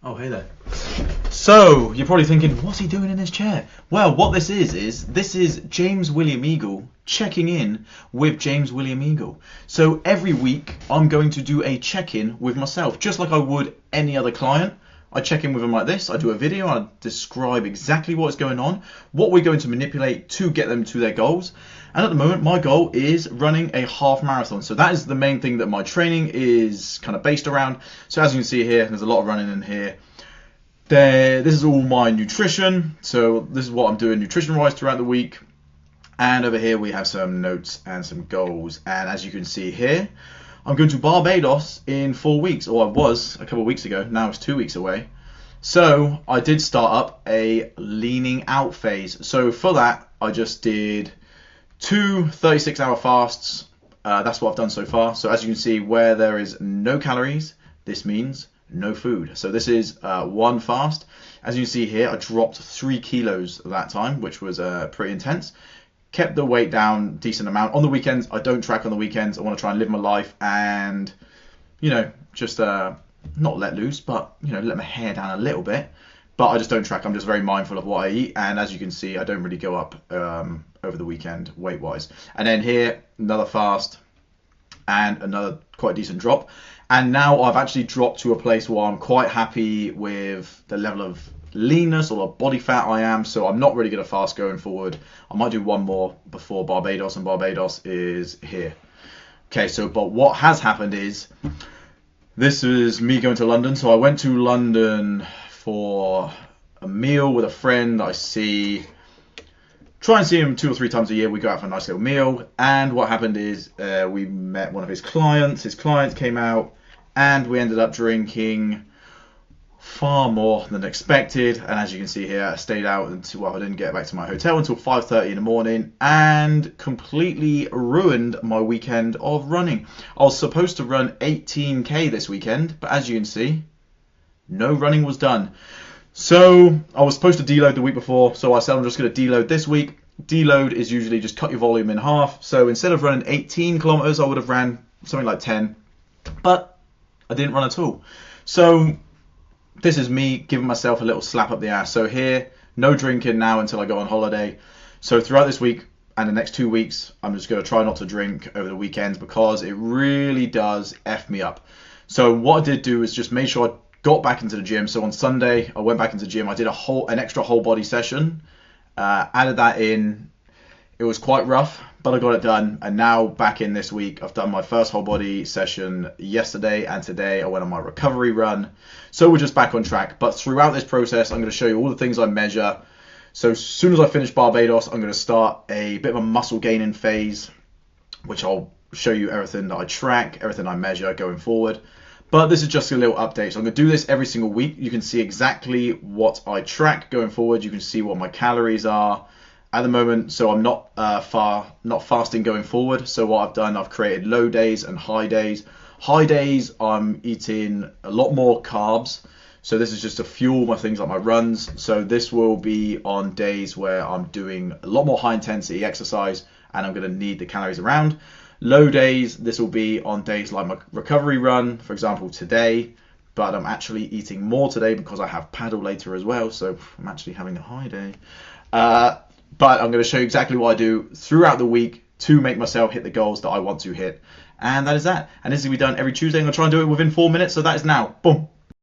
Oh, hey there. So, you're probably thinking, what's he doing in his chair? Well, what this is James William Eagle checking in with James William Eagle. So every week, I'm going to do a check-in with myself, just like I would any other client. I check in with them like this. I do a video. I describe exactly what's going on, what we're going to manipulate to get them to their goals. And at the moment, my goal is running a half marathon. So that is the main thing that my training is kind of based around. So as you can see here, there's a lot of running in here. This is all my nutrition. So this is what I'm doing nutrition-wise throughout the week. And over here, we have some notes and some goals. And as you can see here, I'm going to Barbados in 4 weeks, or I was a couple of weeks ago. Now it's 2 weeks away. So I did start up a leaning out phase. So for that, I just did 2 36-hour fasts. That's what I've done so far. So as you can see, where there is no calories, this means no food. So this is one fast. As you can see here, I dropped 3 kilos that time, which was pretty intense. Kept the weight down decent amount. On the weekends, I don't track on the weekends. I want to try and live my life and, just not let loose, but, let my hair down a little bit. But I just don't track. I'm just very mindful of what I eat. And as you can see, I don't really go up over the weekend weight-wise. And then here, another fast and another quite decent drop. And now I've actually dropped to a place where I'm quite happy with the level of leanness or the body fat I am, so I'm not really going to fast going forward. I might do one more before Barbados, and Barbados is here. Okay, but what has happened is, this is me going to London. So I went to London for a meal with a friend that I try and see him 2 or 3 times a year. We go out for a nice little meal, and what happened is we met one of his clients. His client came out, and we ended up drinking far more than expected. And as you can see here, I stayed out until, I didn't get back to my hotel until 5:30 in the morning, and completely ruined my weekend of running. I was supposed to run 18k this weekend, but as you can see, no running was done. So I was supposed to deload the week before, so I said I'm just going to deload this week. Deload is usually just cut your volume in half. So instead of running 18 kilometers, I would have ran something like 10, but I didn't run at all. So this is me giving myself a little slap up the ass. So here, no drinking now until I go on holiday. So throughout this week and the next 2 weeks, I'm just going to try not to drink over the weekends, because it really does F me up. So what I did do is just make sure I got back into the gym. So on Sunday, I went back into the gym. I did an extra whole body session, added that in. It was quite rough, but I got it done. And now back in this week, I've done my first whole body session yesterday, and today I went on my recovery run. So we're just back on track. But throughout this process, I'm going to show you all the things I measure. So as soon as I finish Barbados, I'm going to start a bit of a muscle gaining phase, which I'll show you everything that I track, everything I measure going forward. But this is just a little update. So I'm going to do this every single week. You can see exactly what I track going forward. You can see what my calories are at the moment. So I'm not fasting going forward. So what I've done, I've created low days and high days. High days, I'm eating a lot more carbs. So this is just to fuel my things like my runs. So this will be on days where I'm doing a lot more high intensity exercise and I'm going to need the calories around. Low days, this will be on days like my recovery run, for example, today, but I'm actually eating more today because I have paddle later as well, so I'm actually having a high day. But I'm going to show you exactly what I do throughout the week to make myself hit the goals that I want to hit. And that is that. And this is going to be done every Tuesday. I'm going to try and do it within 4 minutes, so that is now. Boom.